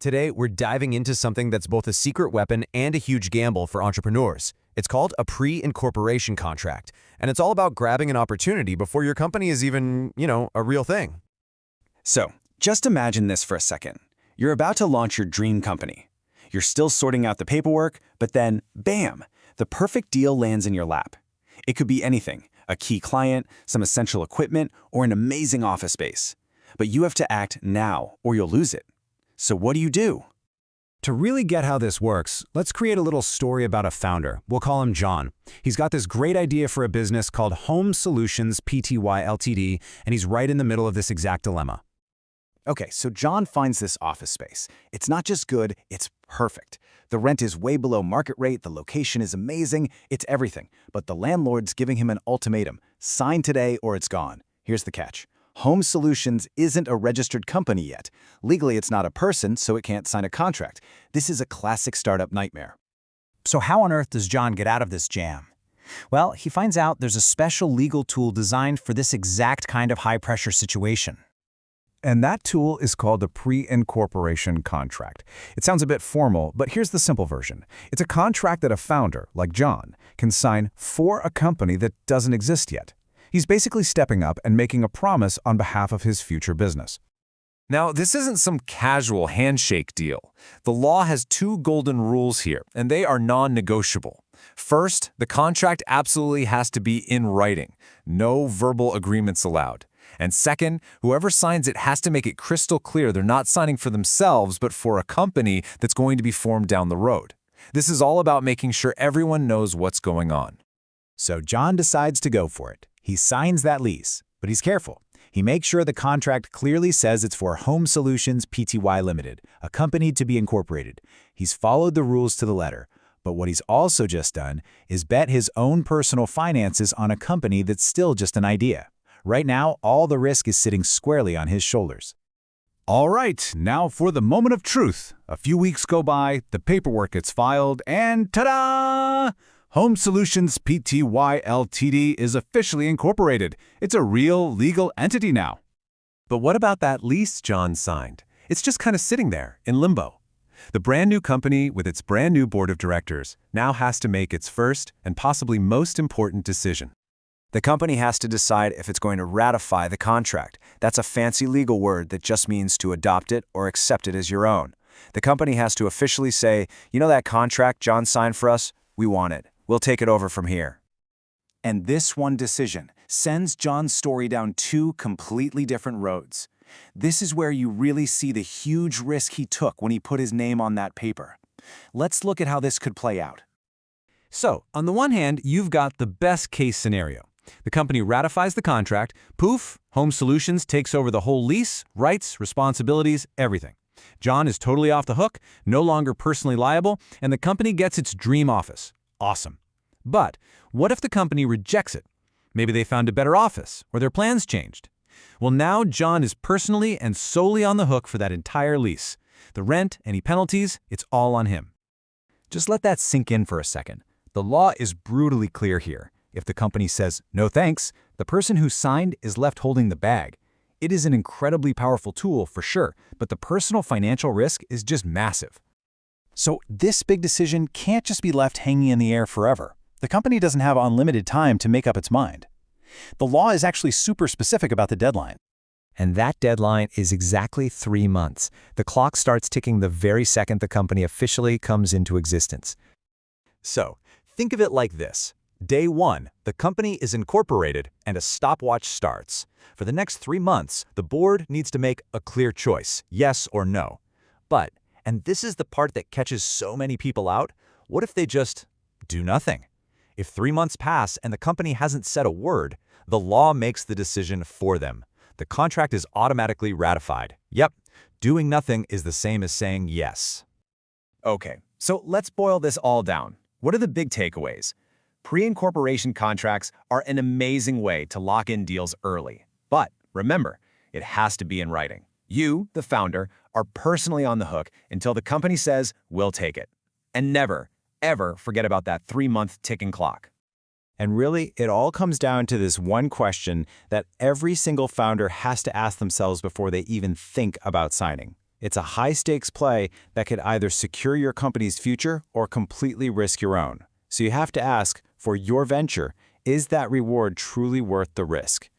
Today, we're diving into something that's both a secret weapon and a huge gamble for entrepreneurs. It's called a pre-incorporation contract, and it's all about grabbing an opportunity before your company is even, a real thing. So, just imagine this for a second. You're about to launch your dream company. You're still sorting out the paperwork, but then, bam, the perfect deal lands in your lap. It could be anything, a key client, some essential equipment, or an amazing office space. But you have to act now, or you'll lose it. So what do you do? To really get how this works, let's create a little story about a founder. We'll call him John. He's got this great idea for a business called Home Solutions Pty Ltd, and he's right in the middle of this exact dilemma. Okay, so John finds this office space. It's not just good, it's perfect. The rent is way below market rate, the location is amazing, it's everything. But the landlord's giving him an ultimatum. Sign today or it's gone. Here's the catch. Home Solutions isn't a registered company yet. Legally, it's not a person, so it can't sign a contract. This is a classic startup nightmare. So how on earth does John get out of this jam? Well, he finds out there's a special legal tool designed for this exact kind of high-pressure situation. And that tool is called a pre-incorporation contract. It sounds a bit formal, but here's the simple version. It's a contract that a founder, like John, can sign for a company that doesn't exist yet. He's basically stepping up and making a promise on behalf of his future business. Now, this isn't some casual handshake deal. The law has two golden rules here, and they are non-negotiable. First, the contract absolutely has to be in writing. No verbal agreements allowed. And second, whoever signs it has to make it crystal clear they're not signing for themselves, but for a company that's going to be formed down the road. This is all about making sure everyone knows what's going on. So John decides to go for it. He signs that lease, but he's careful. He makes sure the contract clearly says it's for Home Solutions Pty Ltd, a company to be incorporated. He's followed the rules to the letter, but what he's also just done is bet his own personal finances on a company that's still just an idea. Right now, all the risk is sitting squarely on his shoulders. All right, now for the moment of truth. A few weeks go by, the paperwork gets filed, and ta-da! Home Solutions Pty Ltd is officially incorporated. It's a real legal entity now. But what about that lease John signed? It's just kind of sitting there, in limbo. The brand new company, with its brand new board of directors, now has to make its first and possibly most important decision. The company has to decide if it's going to ratify the contract. That's a fancy legal word that just means to adopt it or accept it as your own. The company has to officially say, you know that contract John signed for us? We want it. We'll take it over from here. And this one decision sends John's story down two completely different roads. This is where you really see the huge risk he took when he put his name on that paper. Let's look at how this could play out. So, on the one hand, you've got the best case scenario. The company ratifies the contract, poof, Home Solutions takes over the whole lease, rights, responsibilities, everything. John is totally off the hook, no longer personally liable, and the company gets its dream office. Awesome. But what if the company rejects it? Maybe they found a better office, or their plans changed. Well, now John is personally and solely on the hook for that entire lease. The rent, any penalties, it's all on him. Just let that sink in for a second. The law is brutally clear here. If the company says, no thanks, the person who signed is left holding the bag. It is an incredibly powerful tool for sure, but the personal financial risk is just massive. So this big decision can't just be left hanging in the air forever. The company doesn't have unlimited time to make up its mind. The law is actually super specific about the deadline. And that deadline is exactly 3 months. The clock starts ticking the very second the company officially comes into existence. So, think of it like this. Day 1, the company is incorporated and a stopwatch starts. For the next 3 months, the board needs to make a clear choice, yes or no. But, and this is the part that catches so many people out, what if they just do nothing? If 3 months pass and the company hasn't said a word, the law makes the decision for them. The contract is automatically ratified. Yep, doing nothing is the same as saying yes. Okay, so let's boil this all down. What are the big takeaways? Pre-incorporation contracts are an amazing way to lock in deals early. But remember, it has to be in writing. You, the founder, are personally on the hook until the company says, we'll take it. And never, ever forget about that 3-month ticking clock. And really, it all comes down to this one question that every single founder has to ask themselves before they even think about signing. It's a high-stakes play that could either secure your company's future or completely risk your own. So you have to ask, for your venture, is that reward truly worth the risk?